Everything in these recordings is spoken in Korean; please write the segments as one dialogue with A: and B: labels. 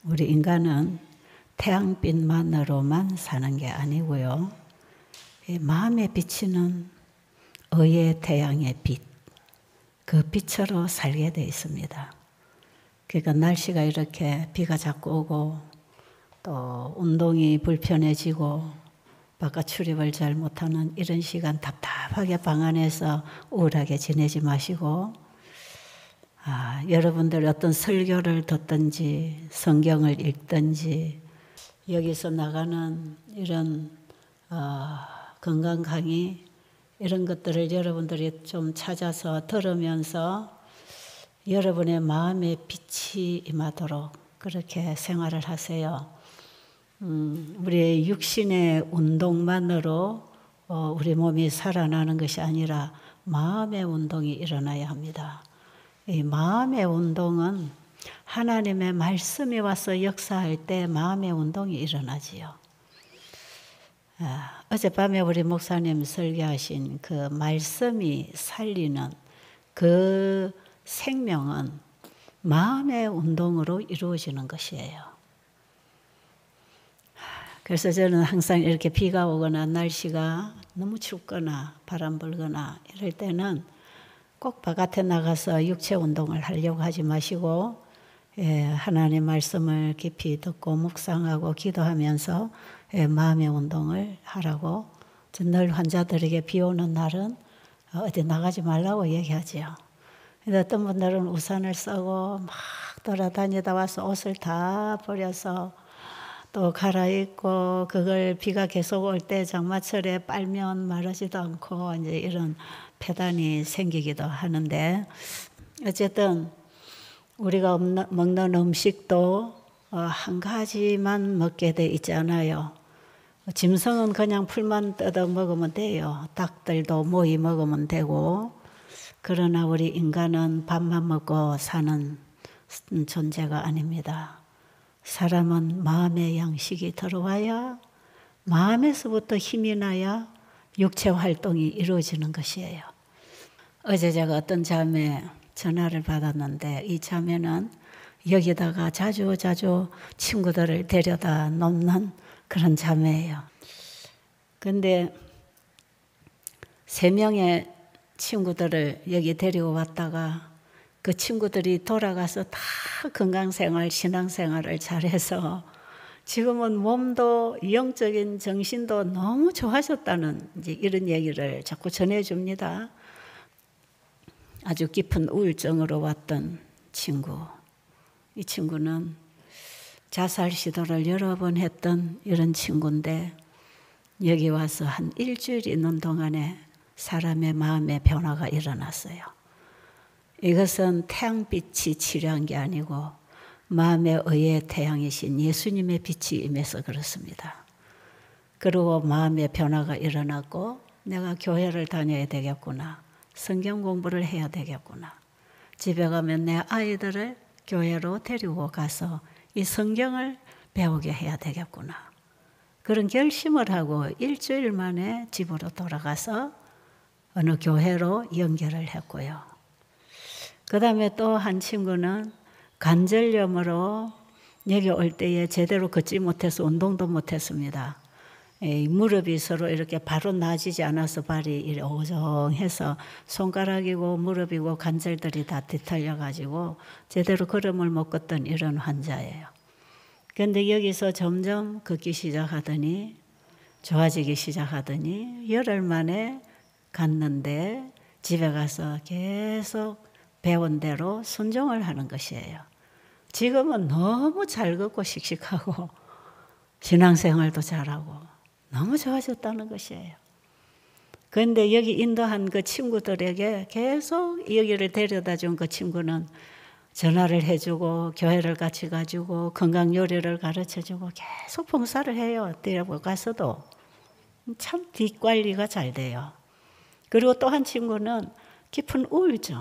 A: 우리 인간은 태양빛만으로만 사는 게 아니고요. 마음에 비치는 의의 태양의 빛, 그 빛으로 살게 돼 있습니다. 그러니까 날씨가 이렇게 비가 자꾸 오고 또 운동이 불편해지고 바깥 출입을 잘 못하는 이런 시간 답답하게 방 안에서 우울하게 지내지 마시고 여러분들 어떤 설교를 듣든지 성경을 읽든지 여기서 나가는 이런 건강 강의 이런 것들을 여러분들이 좀 찾아서 들으면서 여러분의 마음에 빛이 임하도록 그렇게 생활을 하세요. 우리의 육신의 운동만으로 우리 몸이 살아나는 것이 아니라 마음의 운동이 일어나야 합니다. 이 마음의 운동은 하나님의 말씀이 와서 역사할 때 마음의 운동이 일어나지요. 어젯밤에 우리 목사님 설교하신 그 말씀이 살리는 그 생명은 마음의 운동으로 이루어지는 것이에요. 그래서 저는 항상 이렇게 비가 오거나 날씨가 너무 춥거나 바람 불거나 이럴 때는 꼭 바깥에 나가서 육체 운동을 하려고 하지 마시고 하나님의 말씀을 깊이 듣고 묵상하고 기도하면서 마음의 운동을 하라고 늘 환자들에게 비 오는 날은 어디 나가지 말라고 얘기하지요. 근데 어떤 분들은 우산을 쓰고 막 돌아다니다 와서 옷을 다 버려서 또 갈아입고 그걸 비가 계속 올 때 장마철에 빨면 마르지도 않고 이제 이런 폐단이 생기기도 하는데 어쨌든 우리가 먹는 음식도 한 가지만 먹게 돼 있잖아요. 짐승은 그냥 풀만 뜯어 먹으면 돼요. 닭들도 모이 먹으면 되고 그러나 우리 인간은 밥만 먹고 사는 존재가 아닙니다. 사람은 마음의 양식이 들어와야 마음에서부터 힘이 나야 육체 활동이 이루어지는 것이에요. 어제 제가 어떤 자매 전화를 받았는데 이 자매는 여기다가 자주 친구들을 데려다 놓는 그런 자매예요. 근데 3명의 친구들을 여기 데리고 왔다가 그 친구들이 돌아가서 다 건강생활, 신앙생활을 잘해서 지금은 몸도 영적인 정신도 너무 좋아졌다는 이제 이런 얘기를 자꾸 전해줍니다. 아주 깊은 우울증으로 왔던 친구. 이 친구는 자살 시도를 여러 번 했던 이런 친구인데 여기 와서 한 일주일 있는 동안에 사람의 마음의 변화가 일어났어요. 이것은 태양빛이 치료한 게 아니고 마음의 의의 태양이신 예수님의 빛이 임해서 그렇습니다. 그리고 마음의 변화가 일어났고 내가 교회를 다녀야 되겠구나. 성경 공부를 해야 되겠구나. 집에 가면 내 아이들을 교회로 데리고 가서 이 성경을 배우게 해야 되겠구나. 그런 결심을 하고 일주일 만에 집으로 돌아가서 어느 교회로 연결을 했고요. 그 다음에 또 한 친구는 관절염으로 여기 올 때에 제대로 걷지 못해서 운동도 못했습니다. 무릎이 서로 이렇게 바로 나아지지 않아서 발이 이렇게 오정해서 손가락이고 무릎이고 관절들이 다 뒤틀려가지고 제대로 걸음을 못 걷던 이런 환자예요. 그런데 여기서 점점 걷기 시작하더니 좋아지기 시작하더니 열흘 만에 갔는데 집에 가서 계속 배운 대로 순종을 하는 것이에요. 지금은 너무 잘 걷고 씩씩하고 신앙생활도 잘하고 너무 좋아졌다는 것이에요. 그런데 여기 인도한 그 친구들에게 계속 여기를 데려다 준 그 친구는 전화를 해주고 교회를 같이 가지고 건강 요리를 가르쳐주고 계속 봉사를 해요. 데리고 가서도 참 뒷관리가 잘 돼요. 그리고 또 한 친구는 깊은 우울증,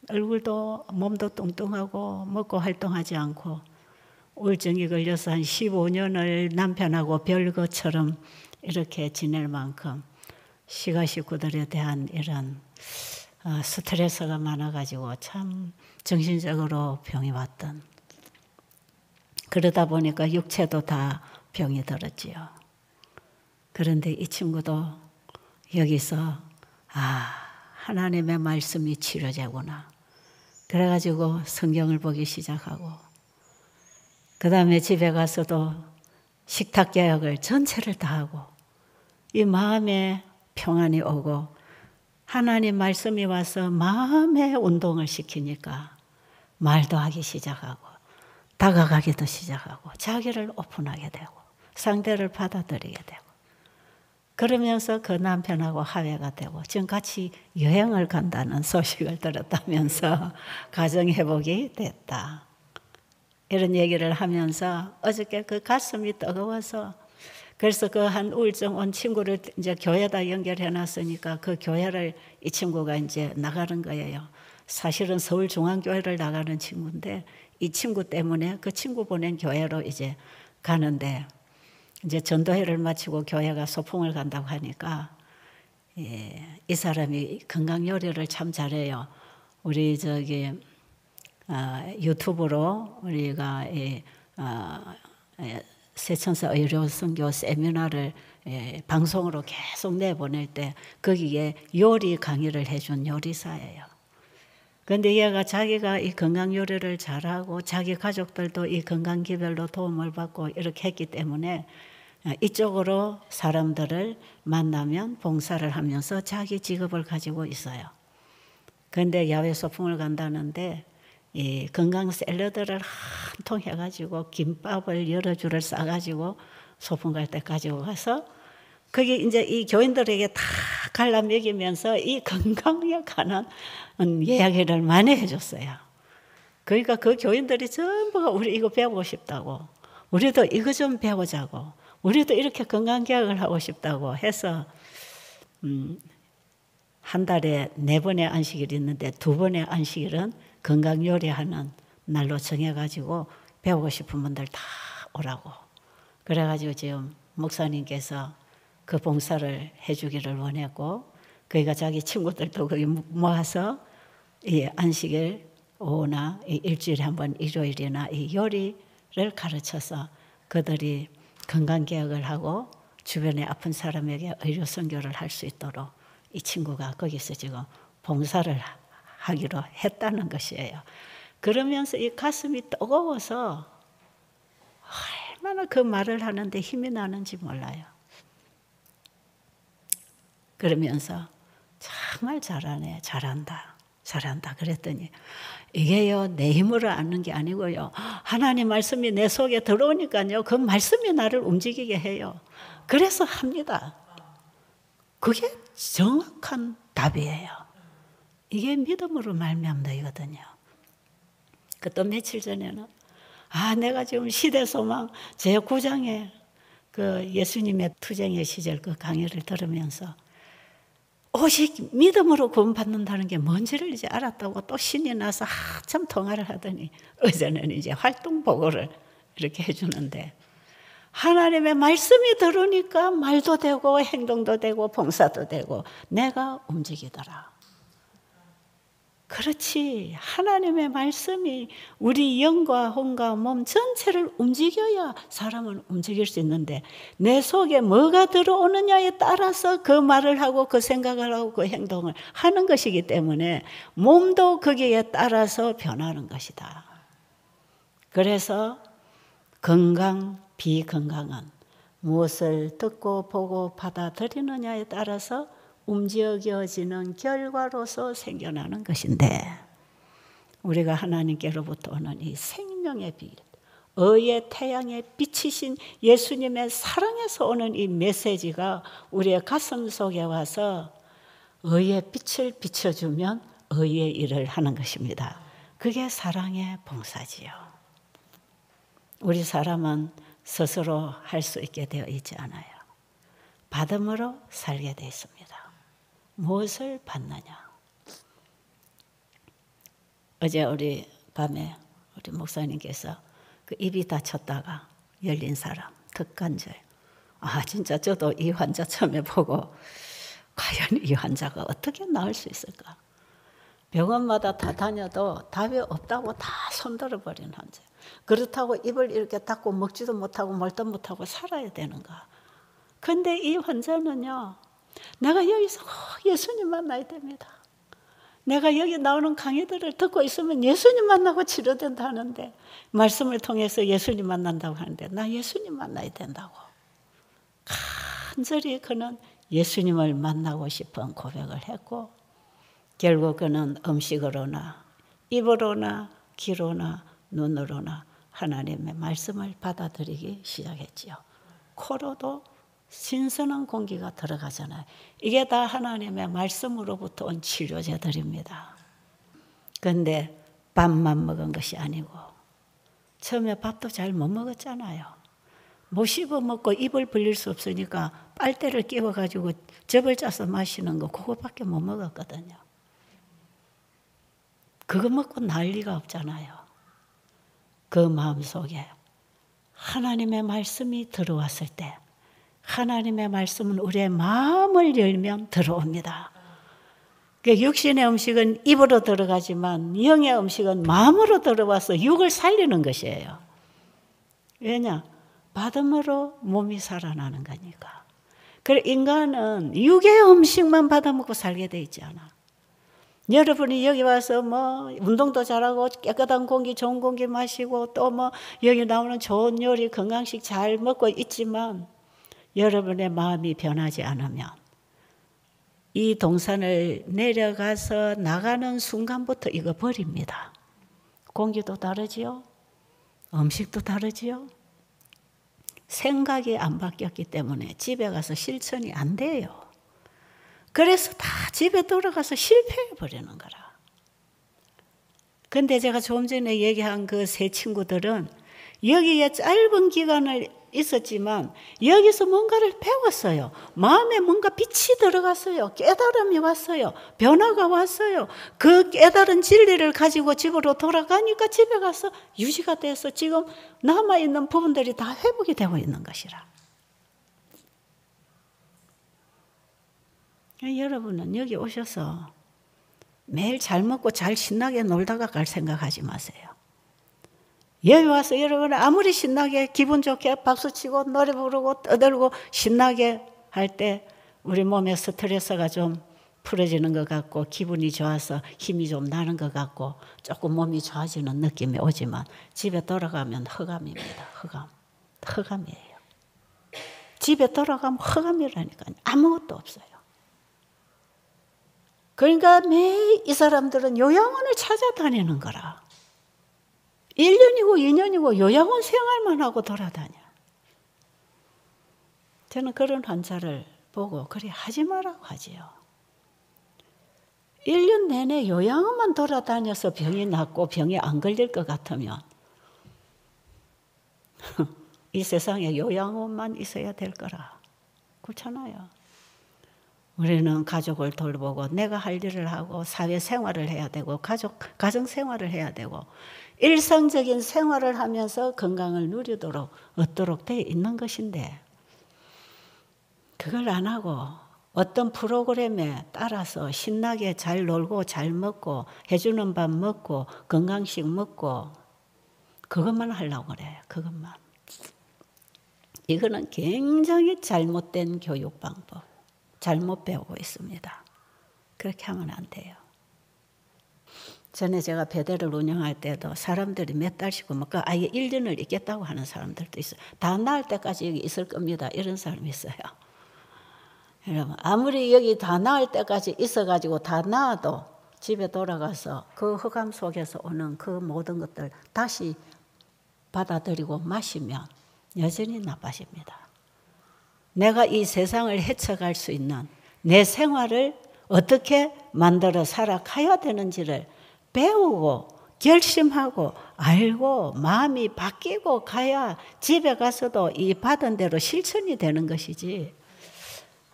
A: 얼굴도 몸도 뚱뚱하고 먹고 활동하지 않고 우울증이 걸려서 한 15년을 남편하고 별것처럼 이렇게 지낼 만큼 시가 식구들에 대한 이런 스트레스가 많아가지고 참 정신적으로 병이 왔던 그러다 보니까 육체도 다 병이 들었지요. 그런데 이 친구도 여기서 하나님의 말씀이 치료제구나. 그래가지고 성경을 보기 시작하고 그 다음에 집에 가서도 식탁 개혁을 전체를 다 하고 이 마음에 평안이 오고 하나님 말씀이 와서 마음의 운동을 시키니까 말도 하기 시작하고 다가가기도 시작하고 자기를 오픈하게 되고 상대를 받아들이게 되고 그러면서 그 남편하고 화해가 되고 지금 같이 여행을 간다는 소식을 들었다면서 가정회복이 됐다. 이런 얘기를 하면서 어저께 그 가슴이 뜨거워서 그래서 그 한 우울증 온 친구를 이제 교회에다 연결해 놨으니까 그 교회를 이 친구가 이제 나가는 거예요. 사실은 서울중앙교회를 나가는 친구인데 이 친구 때문에 그 친구 보낸 교회로 이제 가는데 이제 전도회를 마치고 교회가 소풍을 간다고 하니까 이 사람이 건강 요리를 참 잘해요. 우리 유튜브로 우리가 세천사 의료선교 세미나를 방송으로 계속 내보낼 때 거기에 요리 강의를 해준 요리사예요. 그런데 얘가 자기가 이 건강 요리를 잘하고 자기 가족들도 이 건강기별로 도움을 받고 이렇게 했기 때문에 이쪽으로 사람들을 만나면 봉사를 하면서 자기 직업을 가지고 있어요. 그런데 야외 소풍을 간다는데 이 건강 샐러드를 한 통 해가지고 김밥을 여러 줄을 싸가지고 소풍 갈 때 가지고 가서 거기 이제 이 교인들에게 다 갈라 먹이면서 이 건강에 관한 이야기를 많이 해줬어요. 그러니까 그 교인들이 전부가 우리 이거 배우고 싶다고, 우리도 이거 좀 배우자고, 우리도 이렇게 건강개혁을 하고 싶다고 해서 한 달에 4번의 안식일이 있는데 2번의 안식일은 건강 요리하는 날로 정해가지고 배우고 싶은 분들 다 오라고. 그래가지고 지금 목사님께서 그 봉사를 해주기를 원했고, 그러니까 자기 친구들도 거기 모아서 이 안식일 오후나 일주일에 한 번 일요일이나 이 요리를 가르쳐서 그들이 건강개혁을 하고 주변에 아픈 사람에게 의료선교를 할 수 있도록 이 친구가 거기서 지금 봉사를 하기로 했다는 것이에요. 그러면서 이 가슴이 뜨거워서 얼마나 그 말을 하는데 힘이 나는지 몰라요. 그러면서 정말 잘하네, 잘한다 그랬더니 이게요 내 힘으로 하는 게 아니고요 하나님 말씀이 내 속에 들어오니까요 그 말씀이 나를 움직이게 해요. 그래서 합니다. 그게 정확한 답이에요. 이게 믿음으로 말미암다이거든요. 그 또 며칠 전에는 내가 지금 시대소망 제9장에 그 예수님의 투쟁의 시절 그 강의를 들으면서 오직 믿음으로 구원받는다는 게 뭔지를 이제 알았다고 또 신이 나서 한참 통화를 하더니 어제는 이제 활동 보고를 이렇게 해주는데 하나님의 말씀이 들으니까 말도 되고 행동도 되고 봉사도 되고 내가 움직이더라. 그렇지. 하나님의 말씀이 우리 영과 혼과 몸 전체를 움직여야 사람은 움직일 수 있는데 내 속에 뭐가 들어오느냐에 따라서 그 말을 하고 그 생각을 하고 그 행동을 하는 것이기 때문에 몸도 거기에 따라서 변하는 것이다. 그래서 건강, 비건강은 무엇을 듣고 보고 받아들이느냐에 따라서 움직여지는 결과로서 생겨나는 것인데 우리가 하나님께로부터 오는 이 생명의 빛, 의의 태양의 빛이신 예수님의 사랑에서 오는 이 메시지가 우리의 가슴 속에 와서 의의 빛을 비춰주면 의의 일을 하는 것입니다. 그게 사랑의 봉사지요. 우리 사람은 스스로 할 수 있게 되어 있지 않아요. 받음으로 살게 되어 있습니다. 무엇을 받느냐? 어제 우리 밤에 우리 목사님께서 그 입이 다쳤다가 열린 사람, 턱관절. 진짜 저도 이 환자 처음에 보고 과연 이 환자가 어떻게 나을 수 있을까? 병원마다 다 다녀도 답이 없다고 다 손들어 버린 환자. 그렇다고 입을 이렇게 닫고 먹지도 못하고 말도 못하고 살아야 되는가. 근데 이 환자는요, 내가 여기서 예수님 만나야 됩니다. 내가 여기 나오는 강의들을 듣고 있으면 예수님 만나고 치료된다 하는데, 말씀을 통해서 예수님 만난다고 하는데 나 예수님 만나야 된다고. 간절히 그는 예수님을 만나고 싶은 고백을 했고, 결국 그는 음식으로나 입으로나 귀로나 눈으로나 하나님의 말씀을 받아들이기 시작했지요. 코로도 신선한 공기가 들어가잖아요. 이게 다 하나님의 말씀으로부터 온 치료제들입니다. 그런데 밥만 먹은 것이 아니고, 처음에 밥도 잘 못 먹었잖아요. 못 씹어 먹고 입을 벌릴 수 없으니까 빨대를 끼워가지고 즙을 짜서 마시는 거, 그거밖에 못 먹었거든요. 그거 먹고 난리가 없잖아요. 그 마음속에 하나님의 말씀이 들어왔을 때, 하나님의 말씀은 우리의 마음을 열면 들어옵니다. 육신의 음식은 입으로 들어가지만 영의 음식은 마음으로 들어와서 육을 살리는 것이에요. 왜냐? 받음으로 몸이 살아나는 거니까. 그래, 인간은 육의 음식만 받아먹고 살게 돼 있지 않아. 여러분이 여기 와서 뭐 운동도 잘하고 깨끗한 공기, 좋은 공기 마시고 또 뭐 여기 나오는 좋은 요리, 건강식 잘 먹고 있지만 여러분의 마음이 변하지 않으면 이 동산을 내려가서 나가는 순간부터 이거 버립니다. 공기도 다르지요. 음식도 다르지요. 생각이 안 바뀌었기 때문에 집에 가서 실천이 안 돼요. 그래서 다 집에 돌아가서 실패해버리는 거라. 근데 제가 조금 전에 얘기한 그 세 친구들은 여기에 짧은 기간을 있었지만 여기서 뭔가를 배웠어요. 마음에 뭔가 빛이 들어갔어요. 깨달음이 왔어요. 변화가 왔어요. 그 깨달은 진리를 가지고 집으로 돌아가니까 집에 가서 유지가 돼서 지금 남아있는 부분들이 다 회복이 되고 있는 것이라. 여러분은 여기 오셔서 매일 잘 먹고 잘 신나게 놀다가 갈 생각하지 마세요. 여기 와서 여러분 아무리 신나게 기분 좋게 박수치고 노래 부르고 떠들고 신나게 할 때 우리 몸에 스트레스가 좀 풀어지는 것 같고 기분이 좋아서 힘이 좀 나는 것 같고 조금 몸이 좋아지는 느낌이 오지만 집에 돌아가면 흑암입니다. 흑암이에요. 집에 돌아가면 흑암이라니까요. 아무것도 없어요. 그러니까 매일 이 사람들은 요양원을 찾아다니는 거라. 1년이고 2년이고 요양원 생활만 하고 돌아다녀. 저는 그런 환자를 보고 그래 하지 말라고 하지요. 1년 내내 요양원만 돌아다녀서 병이 낫고 병이 안 걸릴 것 같으면 이 세상에 요양원만 있어야 될 거라. 그렇잖아요. 우리는 가족을 돌보고 내가 할 일을 하고 사회생활을 해야 되고 가정생활을 해야 되고 일상적인 생활을 하면서 건강을 누리도록 얻도록 되어 있는 것인데 그걸 안 하고 어떤 프로그램에 따라서 신나게 잘 놀고 잘 먹고 해주는 밥 먹고 건강식 먹고 그것만 하려고 그래요. 그것만. 이거는 굉장히 잘못된 교육 방법. 잘못 배우고 있습니다. 그렇게 하면 안 돼요. 전에 제가 배대를 운영할 때도 사람들이 몇 달씩 먹고 아예 1년을 있겠다고 하는 사람들도 있어요. 다 나을 때까지 여기 있을 겁니다. 이런 사람이 있어요. 여러분 아무리 여기 다 나을 때까지 있어가지고 다 나아도 집에 돌아가서 그 흑암 속에서 오는 그 모든 것들 다시 받아들이고 마시면 여전히 나빠집니다. 내가 이 세상을 헤쳐갈 수 있는 내 생활을 어떻게 만들어 살아가야 되는지를 배우고 결심하고 알고 마음이 바뀌고 가야 집에 가서도 이 받은 대로 실천이 되는 것이지.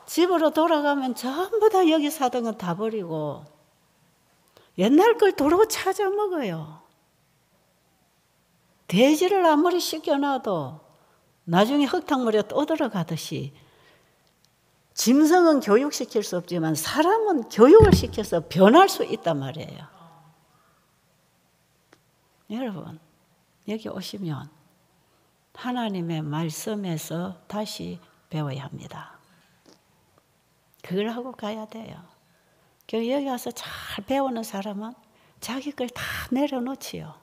A: 집으로 돌아가면 전부 다 여기 사던 건 다 버리고 옛날 걸 도로 찾아 먹어요. 돼지를 아무리 씻겨놔도 나중에 흙탕물에 또 들어가듯이 짐승은 교육시킬 수 없지만 사람은 교육을 시켜서 변할 수 있단 말이에요. 여러분, 여기 오시면 하나님의 말씀에서 다시 배워야 합니다. 그걸 하고 가야 돼요. 여기 와서 잘 배우는 사람은 자기 걸 다 내려놓지요.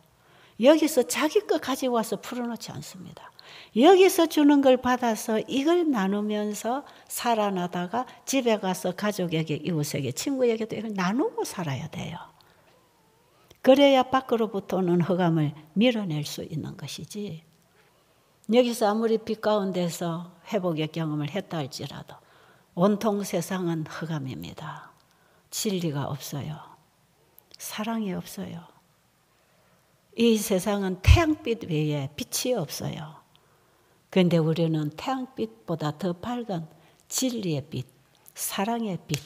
A: 여기서 자기 거 가지고 와서 풀어놓지 않습니다. 여기서 주는 걸 받아서 이걸 나누면서 살아나다가 집에 가서 가족에게, 이웃에게, 친구에게도 이걸 나누고 살아야 돼요. 그래야 밖으로부터는 흑암을 밀어낼 수 있는 것이지. 여기서 아무리 빛 가운데서 회복의 경험을 했다 할지라도 온통 세상은 흑암입니다. 진리가 없어요. 사랑이 없어요. 이 세상은 태양빛 외에 빛이 없어요. 그런데 우리는 태양빛보다 더 밝은 진리의 빛, 사랑의 빛,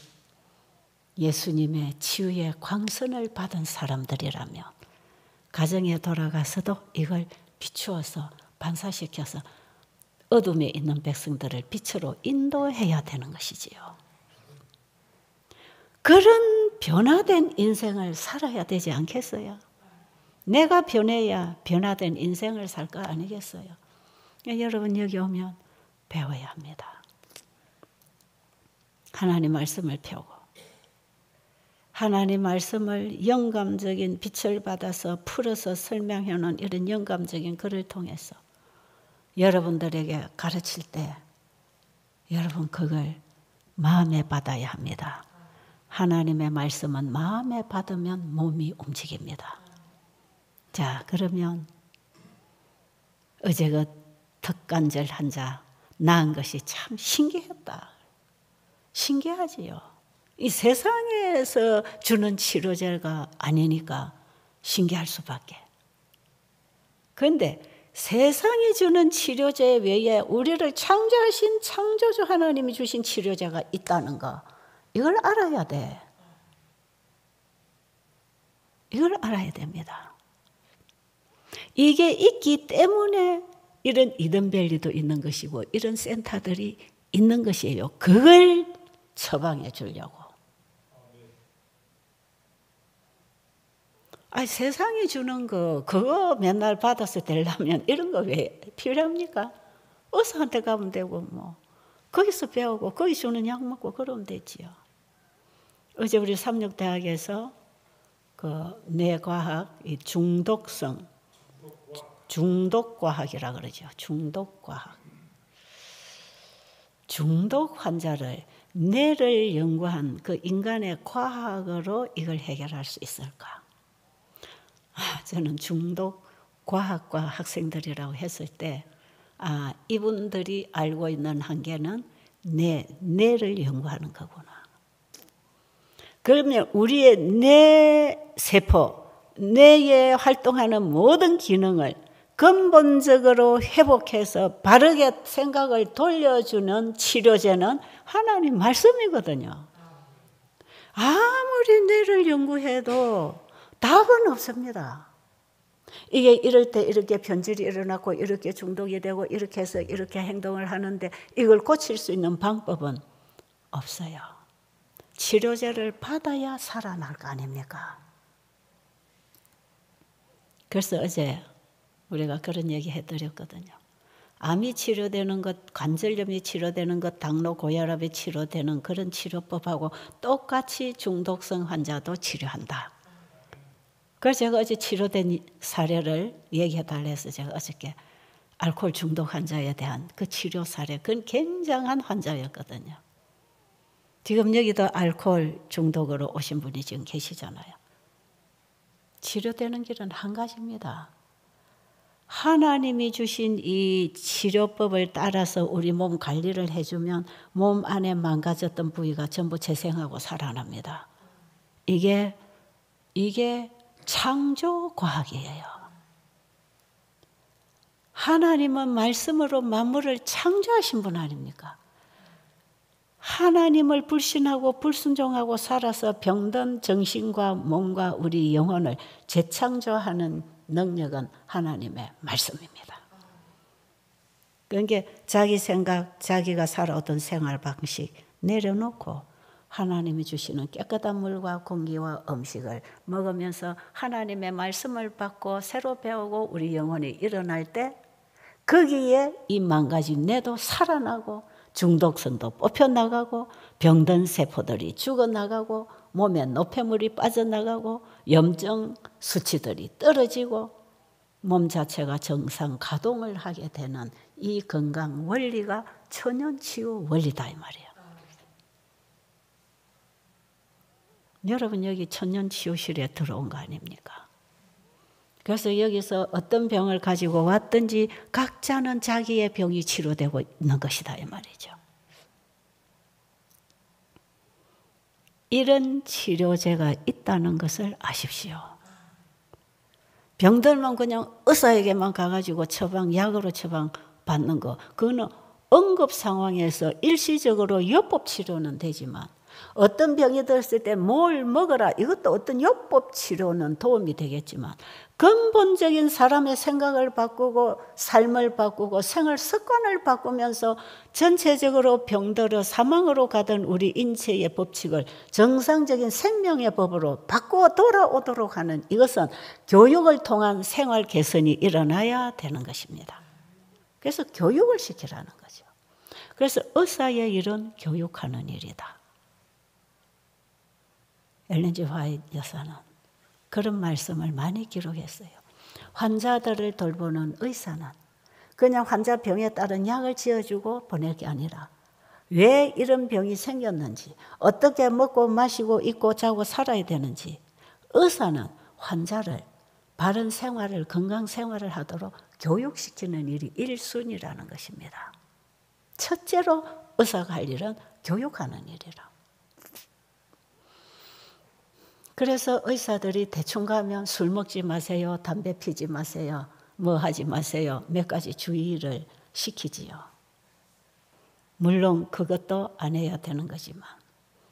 A: 예수님의 치유의 광선을 받은 사람들이라면 가정에 돌아가서도 이걸 비추어서 반사시켜서 어둠에 있는 백성들을 빛으로 인도해야 되는 것이지요. 그런 변화된 인생을 살아야 되지 않겠어요? 내가 변해야 변화된 인생을 살 거 아니겠어요? 여러분 여기 오면 배워야 합니다. 하나님 말씀을 펴고 하나님 말씀을 영감적인 빛을 받아서 풀어서 설명해놓은 이런 영감적인 글을 통해서 여러분들에게 가르칠 때 여러분 그걸 마음에 받아야 합니다. 하나님의 말씀은 마음에 받으면 몸이 움직입니다. 자, 그러면 어제 그 턱관절 환자 나은 것이 참 신기했다. 신기하지요. 이 세상에서 주는 치료제가 아니니까 신기할 수밖에. 그런데 세상이 주는 치료제 외에 우리를 창조하신 창조주 하나님이 주신 치료제가 있다는 거, 이걸 알아야 돼. 이걸 알아야 됩니다. 이게 있기 때문에 이런 이든밸리도 있는 것이고 이런 센터들이 있는 것이에요. 그걸 처방해 주려고. 아니, 세상이 주는 거 그거 맨날 받아서 되려면 이런 거 왜 필요합니까? 의사한테 가면 되고 뭐 거기서 배우고 거기 주는 약 먹고 그러면 되지요. 어제 우리 삼육대학에서 그 뇌과학, 이 중독성, 중독과학이라 그러죠. 중독과학. 중독 환자를 뇌를 연구한 그 인간의 과학으로 이걸 해결할 수 있을까? 저는 중독 과학과 학생들이라고 했을 때 이분들이 알고 있는 한계는 뇌를 연구하는 거구나. 그러면 우리의 뇌세포, 뇌에 활동하는 모든 기능을 근본적으로 회복해서 바르게 생각을 돌려주는 치료제는 하나님 말씀이거든요. 아무리 뇌를 연구해도 답은 없습니다. 이게 이럴 때 이렇게 변질이 일어나고 이렇게 중독이 되고 이렇게 해서 이렇게 행동을 하는데 이걸 고칠 수 있는 방법은 없어요. 치료제를 받아야 살아날 거 아닙니까? 그래서 어제 우리가 그런 얘기 해드렸거든요. 암이 치료되는 것, 관절염이 치료되는 것, 당뇨, 고혈압이 치료되는 그런 치료법하고 똑같이 중독성 환자도 치료한다. 그래서 제가 어제 치료된 사례를 얘기해달라 해서 제가 어저께 알코올 중독 환자에 대한 그 치료 사례, 그건 굉장한 환자였거든요. 지금 여기도 알코올 중독으로 오신 분이 지금 계시잖아요. 치료되는 길은 한 가지입니다. 하나님이 주신 이 치료법을 따라서 우리 몸 관리를 해주면 몸 안에 망가졌던 부위가 전부 재생하고 살아납니다. 이게 창조과학이에요. 하나님은 말씀으로 만물을 창조하신 분 아닙니까? 하나님을 불신하고 불순종하고 살아서 병든 정신과 몸과 우리 영혼을 재창조하는 능력은 하나님의 말씀입니다. 그러니까 자기 생각, 자기가 살아오던 생활 방식, 내려놓고 하나님이 주시는 깨끗한 물과 공기와 음식을 먹으면서 하나님의 말씀을 받고 새로 배우고 우리 영혼이 일어날 때 거기에 이 망가진 뇌도 살아나고 중독성도 뽑혀나가고 병든 세포들이 죽어나가고 몸에 노폐물이 빠져나가고 염증 수치들이 떨어지고 몸 자체가 정상 가동을 하게 되는 이 건강 원리가 천연치유 원리다 이 말이에요. 여러분 여기 천연치유실에 들어온 거 아닙니까? 그래서 여기서 어떤 병을 가지고 왔든지 각자는 자기의 병이 치료되고 있는 것이다 이 말이죠. 이런 치료제가 있다는 것을 아십시오. 병들면 그냥 의사에게만 가가지고 약으로 처방 받는 거, 그거는 응급 상황에서 일시적으로 요법 치료는 되지만 어떤 병이 들었을 때 뭘 먹어라, 이것도 어떤 요법 치료는 도움이 되겠지만 근본적인 사람의 생각을 바꾸고 삶을 바꾸고 생활 습관을 바꾸면서 전체적으로 병들어 사망으로 가던 우리 인체의 법칙을 정상적인 생명의 법으로 바꾸어 돌아오도록 하는 이것은 교육을 통한 생활 개선이 일어나야 되는 것입니다. 그래서 교육을 시키라는 거죠. 그래서 의사의 일은 교육하는 일이다. 엘렌 G. 화이트 여사는 그런 말씀을 많이 기록했어요. 환자들을 돌보는 의사는 그냥 환자 병에 따른 약을 지어주고 보낼 게 아니라 왜 이런 병이 생겼는지, 어떻게 먹고 마시고 입고 자고 살아야 되는지, 의사는 환자를 바른 생활을, 건강 생활을 하도록 교육시키는 일이 1순위라는 것입니다. 첫째로 의사가 할 일은 교육하는 일이라. 그래서 의사들이 대충 가면 술 먹지 마세요, 담배 피지 마세요, 뭐 하지 마세요, 몇 가지 주의를 시키지요. 물론 그것도 안 해야 되는 거지만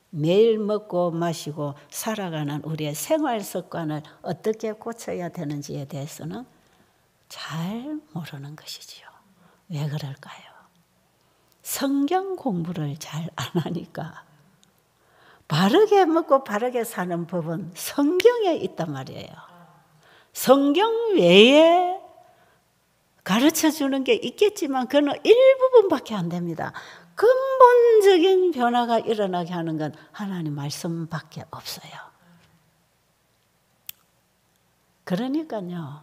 A: 매일 먹고 마시고 살아가는 우리의 생활 습관을 어떻게 고쳐야 되는지에 대해서는 잘 모르는 것이지요. 왜 그럴까요? 성경 공부를 잘 안 하니까. 바르게 먹고 바르게 사는 법은 성경에 있단 말이에요. 성경 외에 가르쳐주는 게 있겠지만 그건 일부분밖에 안 됩니다. 근본적인 변화가 일어나게 하는 건 하나님 말씀밖에 없어요. 그러니까요,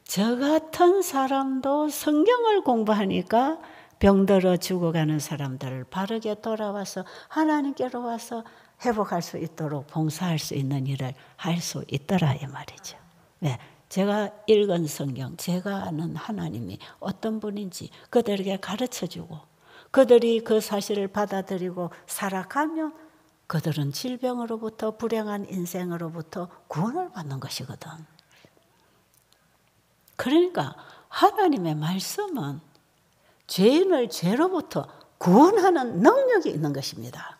A: 저 같은 사람도 성경을 공부하니까 병들어 죽어가는 사람들을 바르게 돌아와서 하나님께로 와서 회복할 수 있도록 봉사할 수 있는 일을 할 수 있더라 이 말이죠. 네, 제가 읽은 성경, 제가 아는 하나님이 어떤 분인지 그들에게 가르쳐주고 그들이 그 사실을 받아들이고 살아가면 그들은 질병으로부터 불행한 인생으로부터 구원을 받는 것이거든. 그러니까 하나님의 말씀은 죄인을 죄로부터 구원하는 능력이 있는 것입니다.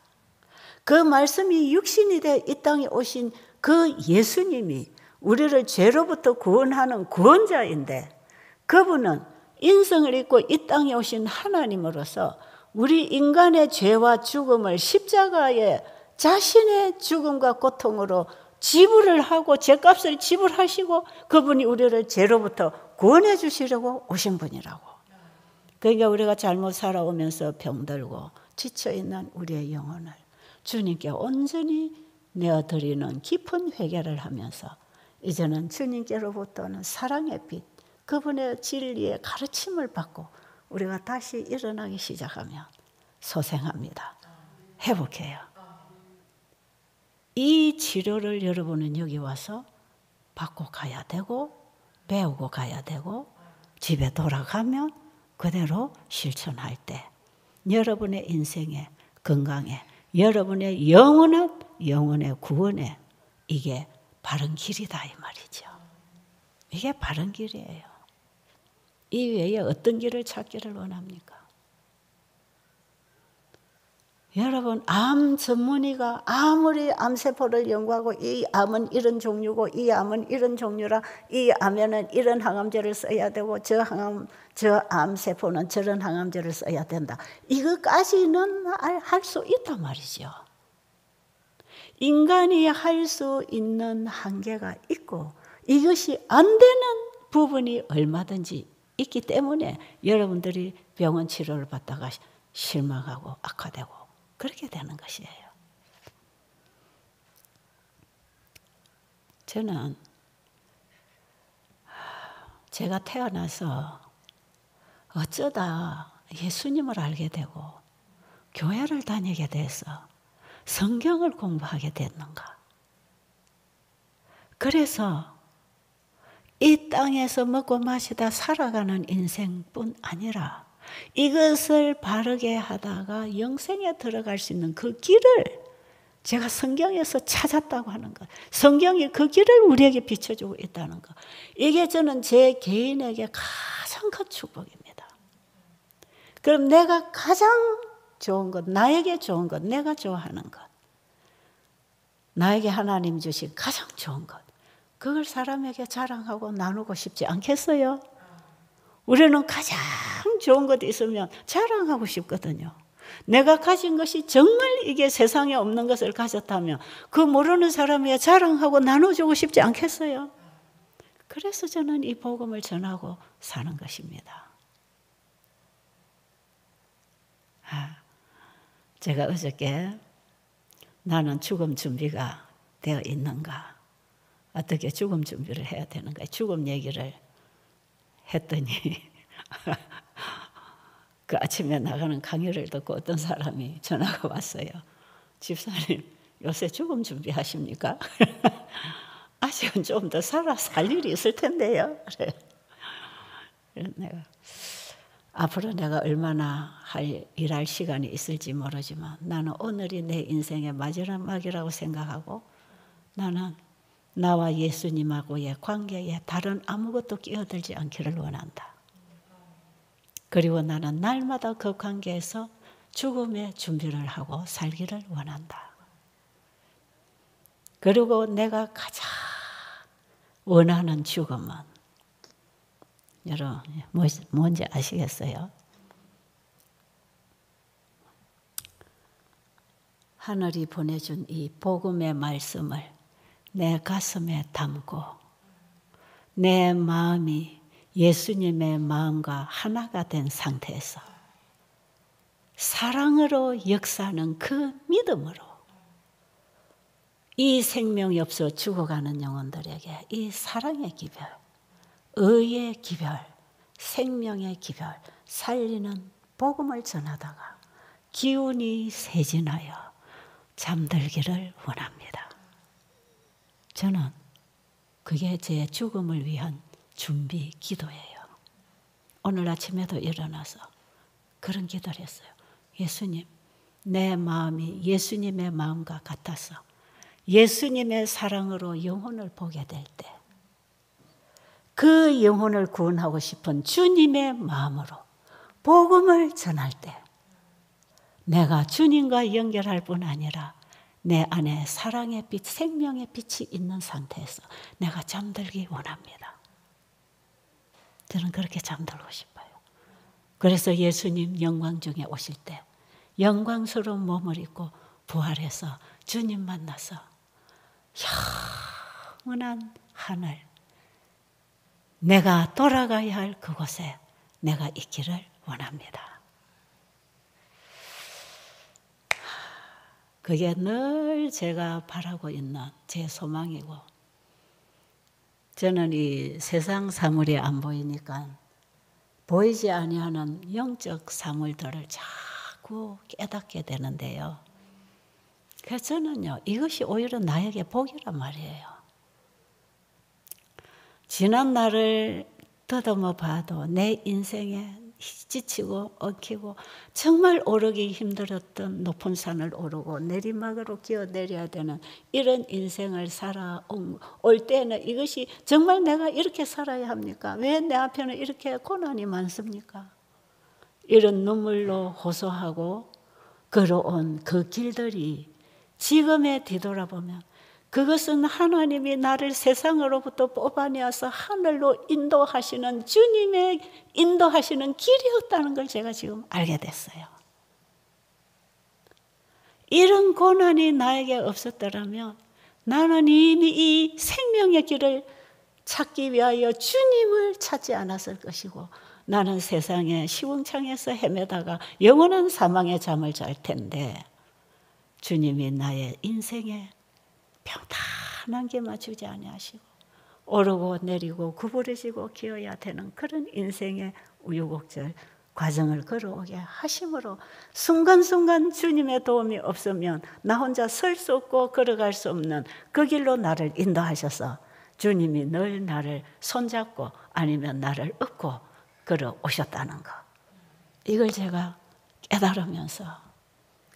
A: 그 말씀이 육신이 돼 이 땅에 오신 그 예수님이 우리를 죄로부터 구원하는 구원자인데 그분은 인성을 입고 이 땅에 오신 하나님으로서 우리 인간의 죄와 죽음을 십자가에 자신의 죽음과 고통으로 지불을 하고 죄값을 지불하시고 그분이 우리를 죄로부터 구원해 주시려고 오신 분이라고. 그러니까 우리가 잘못 살아오면서 병들고 지쳐있는 우리의 영혼을 주님께 온전히 내어드리는 깊은 회개를 하면서 이제는 주님께로부터는 사랑의 빛, 그분의 진리의 가르침을 받고 우리가 다시 일어나기 시작하면 소생합니다. 회복해요. 이 치료를 여러분은 여기 와서 받고 가야 되고 배우고 가야 되고 집에 돌아가면 그대로 실천할 때 여러분의 인생에 건강에 여러분의 영혼의 구원에 이게 바른 길이다 이 말이죠. 이게 바른 길이에요. 이 외에 어떤 길을 찾기를 원합니까? 여러분, 암 전문의가 아무리 암세포를 연구하고 이 암은 이런 종류고 이 암은 이런 종류라 이 암에는 이런 항암제를 써야 되고 저 암세포는 저런 항암제를 써야 된다. 이것까지는 할 수 있단 말이죠. 인간이 할 수 있는 한계가 있고 이것이 안 되는 부분이 얼마든지 있기 때문에 여러분들이 병원 치료를 받다가 실망하고 악화되고 그렇게 되는 것이에요. 저는 제가 태어나서 어쩌다 예수님을 알게 되고 교회를 다니게 돼서 성경을 공부하게 됐는가. 그래서 이 땅에서 먹고 마시다 살아가는 인생뿐 아니라 이것을 바르게 하다가 영생에 들어갈 수 있는 그 길을 제가 성경에서 찾았다고 하는 것. 성경이 그 길을 우리에게 비춰주고 있다는 것. 이게 저는 제 개인에게 가장 큰 축복입니다. 그럼 내가 가장 좋은 것, 나에게 좋은 것, 내가 좋아하는 것, 나에게 하나님 주신 가장 좋은 것, 그걸 사람에게 자랑하고 나누고 싶지 않겠어요? 우리는 가장 좋은 것 있으면 자랑하고 싶거든요. 내가 가진 것이 정말 이게 세상에 없는 것을 가졌다면 그 모르는 사람에게 자랑하고 나눠주고 싶지 않겠어요? 그래서 저는 이 복음을 전하고 사는 것입니다. 제가 어저께 나는 죽음 준비가 되어 있는가? 어떻게 죽음 준비를 해야 되는가? 죽음 얘기를 했더니 그 아침에 나가는 강의를 듣고 어떤 사람이 전화가 왔어요. 집사님, 요새 죽음 준비하십니까? 아직은 좀 더 살 일이 있을 텐데요. 그래요. 내가 앞으로 내가 얼마나 일할 시간이 있을지 모르지만 나는 오늘이 내 인생의 마지막이라고 생각하고 나는 나와 예수님하고의 관계에 다른 아무것도 끼어들지 않기를 원한다. 그리고 나는 날마다 그 관계에서 죽음의 준비를 하고 살기를 원한다. 그리고 내가 가장 원하는 죽음은 여러분 뭔지 아시겠어요? 하늘이 보내준 이 복음의 말씀을 내 가슴에 담고 내 마음이 예수님의 마음과 하나가 된 상태에서 사랑으로 역사하는 그 믿음으로 이 생명이 없어 죽어가는 영혼들에게 이 사랑의 기별, 의의 기별, 생명의 기별, 살리는 복음을 전하다가 기운이 세진하여 잠들기를 원합니다. 저는 그게 제 죽음을 위한 준비 기도예요. 오늘 아침에도 일어나서 그런 기도를 했어요. 예수님, 내 마음이 예수님의 마음과 같아서 예수님의 사랑으로 영혼을 보게 될 때 그 영혼을 구원하고 싶은 주님의 마음으로 복음을 전할 때 내가 주님과 연결할 뿐 아니라 내 안에 사랑의 빛, 생명의 빛이 있는 상태에서 내가 잠들기 원합니다. 저는 그렇게 잠들고 싶어요. 그래서 예수님 영광 중에 오실 때 영광스러운 몸을 입고 부활해서 주님 만나서 영원한 하늘, 내가 돌아가야 할 그곳에 내가 있기를 원합니다. 그게 늘 제가 바라고 있는 제 소망이고, 저는 이 세상 사물이 안 보이니까 보이지 아니하는 영적 사물들을 자꾸 깨닫게 되는데요. 그래서 저는요, 이것이 오히려 나에게 복이란 말이에요. 지난 날을 더듬어 봐도 내 인생에 지치고 엉키고 정말 오르기 힘들었던 높은 산을 오르고 내리막으로 기어 내려야 되는 이런 인생을 살아올 때는 이것이 정말 내가 이렇게 살아야 합니까? 왜 내 앞에는 이렇게 고난이 많습니까? 이런 눈물로 호소하고 걸어온 그 길들이 지금에 뒤돌아보면 그것은 하나님이 나를 세상으로부터 뽑아내어서 하늘로 인도하시는 주님의 인도하시는 길이었다는 걸 제가 지금 알게 됐어요. 이런 고난이 나에게 없었더라면 나는 이미 이 생명의 길을 찾기 위하여 주님을 찾지 않았을 것이고 나는 세상의 시궁창에서 헤매다가 영원한 사망의 잠을 잘 텐데 주님이 나의 인생에 평탄한 게 맞추지 아니하시고 오르고 내리고 구부러지고 기어야 되는 그런 인생의 우여곡절 과정을 걸어오게 하심으로 순간순간 주님의 도움이 없으면 나 혼자 설 수 없고 걸어갈 수 없는 그 길로 나를 인도하셔서 주님이 늘 나를 손잡고 아니면 나를 업고 걸어오셨다는 것. 이걸 제가 깨달으면서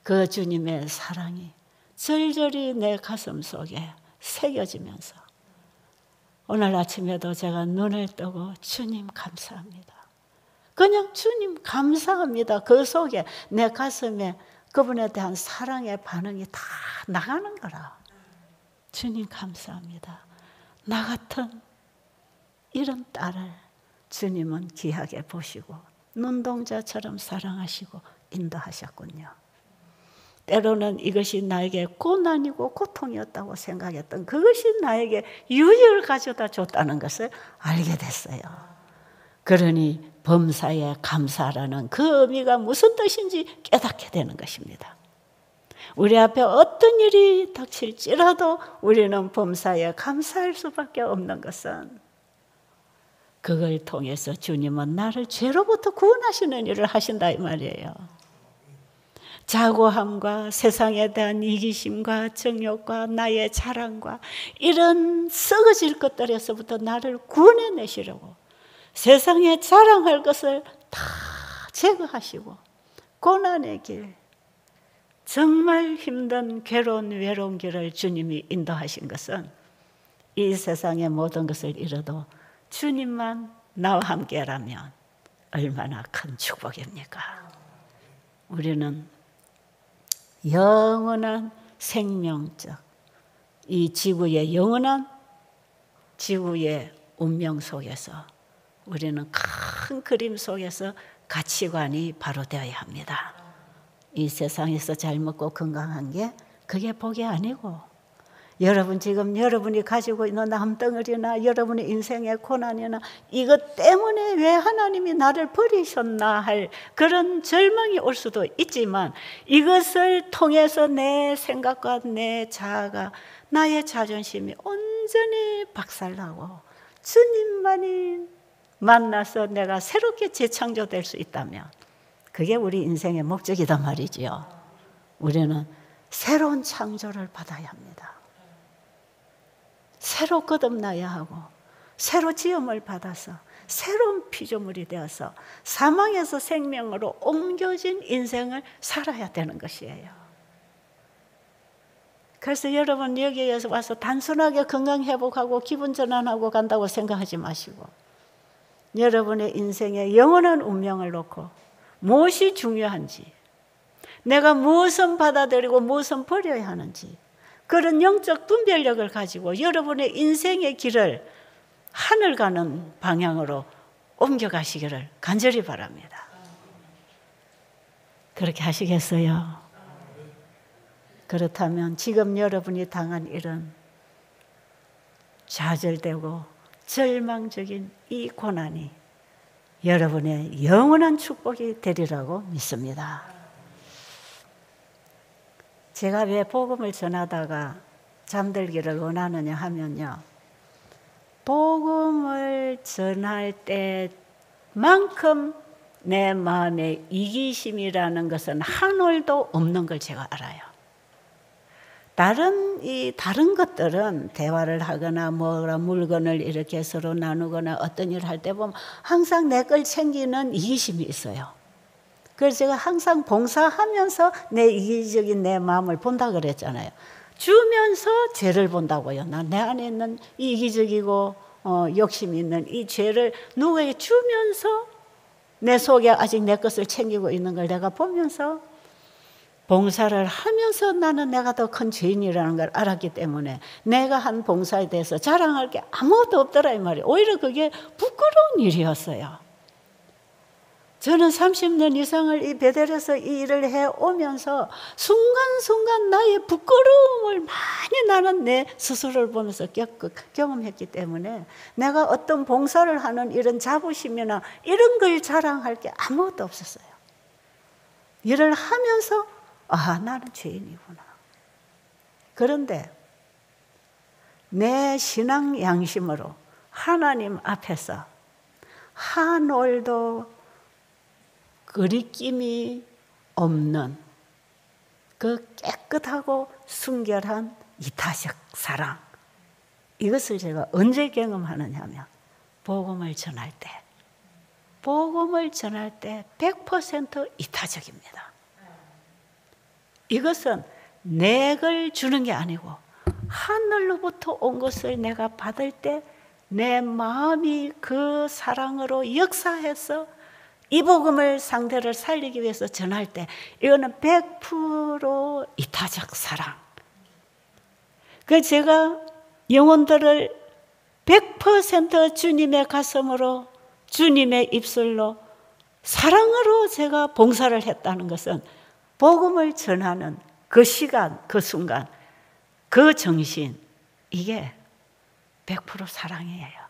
A: 그 주님의 사랑이 절절히 내 가슴 속에 새겨지면서 오늘 아침에도 제가 눈을 뜨고 주님 감사합니다. 그냥 주님 감사합니다. 그 속에 내 가슴에 그분에 대한 사랑의 반응이 다 나가는 거라. 주님 감사합니다. 나 같은 이런 딸을 주님은 귀하게 보시고 눈동자처럼 사랑하시고 인도하셨군요. 때로는 이것이 나에게 고난이고 고통이었다고 생각했던 그것이 나에게 유익을 가져다 줬다는 것을 알게 됐어요. 그러니 범사에 감사라는 그 의미가 무슨 뜻인지 깨닫게 되는 것입니다. 우리 앞에 어떤 일이 닥칠지라도 우리는 범사에 감사할 수밖에 없는 것은 그걸 통해서 주님은 나를 죄로부터 구원하시는 일을 하신다 이 말이에요. 자고함과 세상에 대한 이기심과 정욕과 나의 자랑과 이런 썩어질 것들에서부터 나를 구원해내시려고 세상에 자랑할 것을 다 제거하시고 고난의 길, 정말 힘든 괴로운 외로운 길을 주님이 인도하신 것은 이 세상의 모든 것을 잃어도 주님만 나와 함께라면 얼마나 큰 축복입니까? 우리는 영원한 생명적 이 지구의 영원한 지구의 운명 속에서 우리는 큰 그림 속에서 가치관이 바로 되어야 합니다. 이 세상에서 잘 먹고 건강한 게 그게 복이 아니고 여러분 지금 여러분이 가지고 있는 남덩어리나 여러분의 인생의 고난이나 이것 때문에 왜 하나님이 나를 버리셨나 할 그런 절망이 올 수도 있지만 이것을 통해서 내 생각과 내 자아가 나의 자존심이 온전히 박살나고 주님만이 만나서 내가 새롭게 재창조될 수 있다면 그게 우리 인생의 목적이단 말이지요. 우리는 새로운 창조를 받아야 합니다. 새로 거듭나야 하고 새로 지음을 받아서 새로운 피조물이 되어서 사망에서 생명으로 옮겨진 인생을 살아야 되는 것이에요. 그래서 여러분 여기에 와서 단순하게 건강 회복하고 기분 전환하고 간다고 생각하지 마시고 여러분의 인생의 영원한 운명을 놓고 무엇이 중요한지 내가 무엇은 받아들이고 무엇은 버려야 하는지 그런 영적 분별력을 가지고 여러분의 인생의 길을 하늘 가는 방향으로 옮겨가시기를 간절히 바랍니다. 그렇게 하시겠어요? 그렇다면 지금 여러분이 당한 일은 좌절되고 절망적인 이 고난이 여러분의 영원한 축복이 되리라고 믿습니다. 제가 왜 복음을 전하다가 잠들기를 원하느냐 하면요. 복음을 전할 때만큼 내 마음에 이기심이라는 것은 한 올도 없는 걸 제가 알아요. 다른 것들은 대화를 하거나 뭐라 물건을 이렇게 서로 나누거나 어떤 일을 할 때 보면 항상 내 걸 챙기는 이기심이 있어요. 그래서 제가 항상 봉사하면서 내 이기적인 내 마음을 본다 그랬잖아요. 주면서 죄를 본다고요. 내 안에 있는 이기적이고 욕심이 있는 이 죄를 누구에게 주면서 내 속에 아직 내 것을 챙기고 있는 걸 내가 보면서 봉사를 하면서 나는 내가 더 큰 죄인이라는 걸 알았기 때문에 내가 한 봉사에 대해서 자랑할 게 아무것도 없더라 이 말이에요. 오히려 그게 부끄러운 일이었어요. 저는 30년 이상을 이 베델에서 이 일을 해오면서 순간순간 나의 부끄러움을 많이 나는 내 스스로를 보면서 경험했기 때문에 내가 어떤 봉사를 하는 이런 자부심이나 이런 걸 자랑할 게 아무것도 없었어요. 일을 하면서 나는 죄인이구나. 그런데 내 신앙 양심으로 하나님 앞에서 한 올도 거리낌이 없는 그 깨끗하고 순결한 이타적 사랑, 이것을 제가 언제 경험하느냐 하면 복음을 전할 때 100% 이타적입니다. 이것은 내 걸 주는 게 아니고 하늘로부터 온 것을 내가 받을 때 내 마음이 그 사랑으로 역사해서 이 복음을 상대를 살리기 위해서 전할 때 이거는 100% 이타적 사랑. 그 제가 영혼들을 100% 주님의 가슴으로, 주님의 입술로, 사랑으로 제가 봉사를 했다는 것은 복음을 전하는 그 시간, 그 순간, 그 정신, 이게 100% 사랑이에요.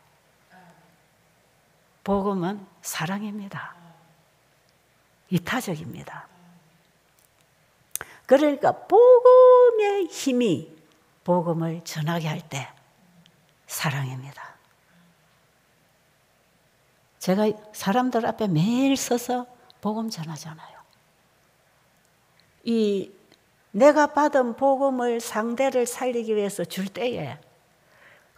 A: 복음은 사랑입니다. 이타적입니다. 그러니까 복음의 힘이 복음을 전하게 할 때 사랑입니다. 제가 사람들 앞에 매일 서서 복음 전하잖아요. 이 내가 받은 복음을 상대를 살리기 위해서 줄 때에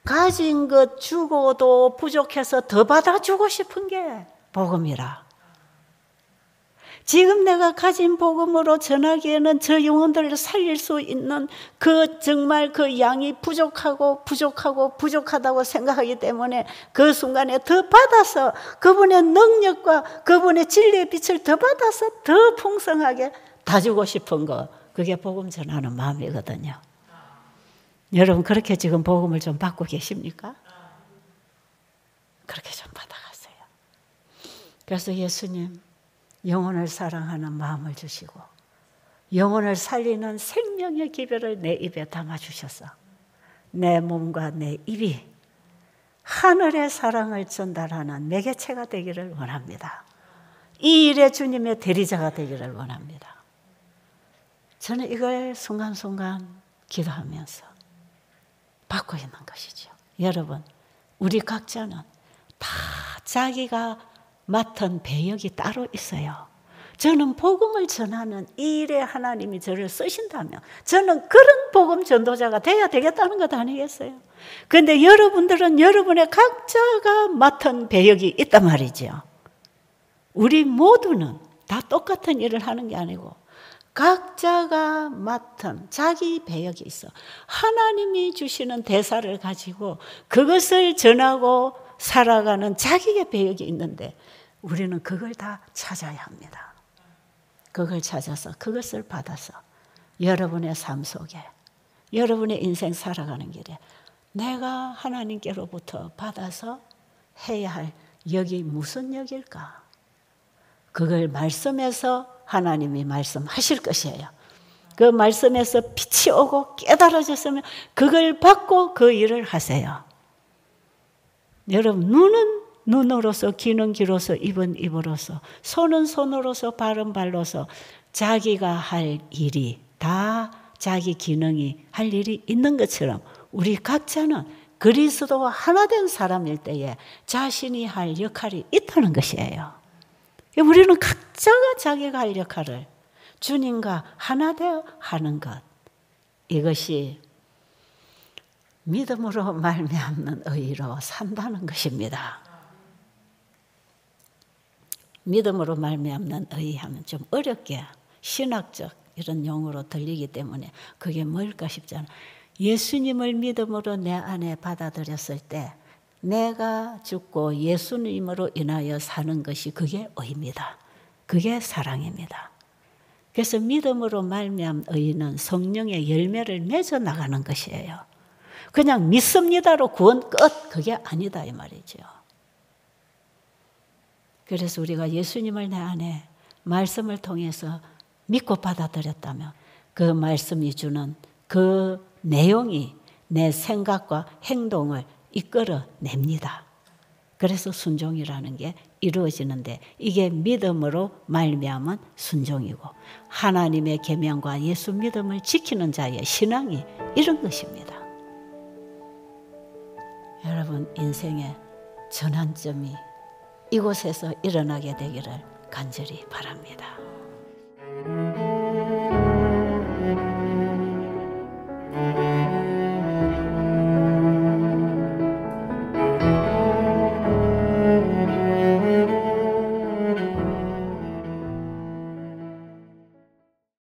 A: 가진 것 주고도 부족해서 더 받아주고 싶은 게 복음이라. 지금 내가 가진 복음으로 전하기에는 저 영혼들을 살릴 수 있는 그 정말 그 양이 부족하다고 생각하기 때문에 그 순간에 더 받아서 그분의 능력과 그분의 진리의 빛을 더 받아서 더 풍성하게 다 주고 싶은 거, 그게 복음 전하는 마음이거든요. 여러분 그렇게 지금 복음을 좀 받고 계십니까? 그렇게 좀 받아가세요. 그래서 예수님 영혼을 사랑하는 마음을 주시고 영혼을 살리는 생명의 기별을 내 입에 담아주셔서 내 몸과 내 입이 하늘의 사랑을 전달하는 매개체가 되기를 원합니다. 이 일에 주님의 대리자가 되기를 원합니다. 저는 이걸 순간순간 기도하면서 받고 있는 것이죠. 여러분, 우리 각자는 다 자기가 맡은 배역이 따로 있어요. 저는 복음을 전하는 이 일에 하나님이 저를 쓰신다면 저는 그런 복음 전도자가 돼야 되겠다는 것 아니겠어요? 그런데 여러분들은 여러분의 각자가 맡은 배역이 있단 말이죠. 우리 모두는 다 똑같은 일을 하는 게 아니고 각자가 맡은 자기 배역이 있어. 하나님이 주시는 대사를 가지고 그것을 전하고 살아가는 자기의 배역이 있는데 우리는 그걸 다 찾아야 합니다. 그걸 찾아서 그것을 받아서 여러분의 삶 속에, 여러분의 인생 살아가는 길에 내가 하나님께로부터 받아서 해야 할 역이 무슨 역일까? 그걸 말씀에서 하나님이 말씀하실 것이에요. 그 말씀에서 빛이 오고 깨달아졌으면 그걸 받고 그 일을 하세요. 여러분, 눈은 눈으로서, 귀는 귀로서, 입은 입으로서, 손은 손으로서, 발은 발로서 자기가 할 일이 다 자기 기능이 할 일이 있는 것처럼 우리 각자는 그리스도와 하나 된 사람일 때에 자신이 할 역할이 있다는 것이에요. 우리는 각자가 자기가 할 역할을 주님과 하나 되어 하는 것, 이것이 믿음으로 말미암는 의로 산다는 것입니다. 믿음으로 말미암는 의 하면 좀 어렵게 신학적 이런 용어로 들리기 때문에 그게 뭘까 싶지 않아요. 예수님을 믿음으로 내 안에 받아들였을 때 내가 죽고 예수님으로 인하여 사는 것이 그게 의입니다. 그게 사랑입니다. 그래서 믿음으로 말미암은 의인은 성령의 열매를 맺어 나가는 것이에요. 그냥 믿습니다로 구원 끝, 그게 아니다 이 말이죠. 그래서 우리가 예수님을 내 안에 말씀을 통해서 믿고 받아들였다면 그 말씀이 주는 그 내용이 내 생각과 행동을 이끌어냅니다. 그래서 순종이라는 게 이루어지는데 이게 믿음으로 말미암은 순종이고 하나님의 계명과 예수 믿음을 지키는 자의 신앙이 이런 것입니다. 여러분 인생의 전환점이 이곳에서 일어나게 되기를 간절히 바랍니다.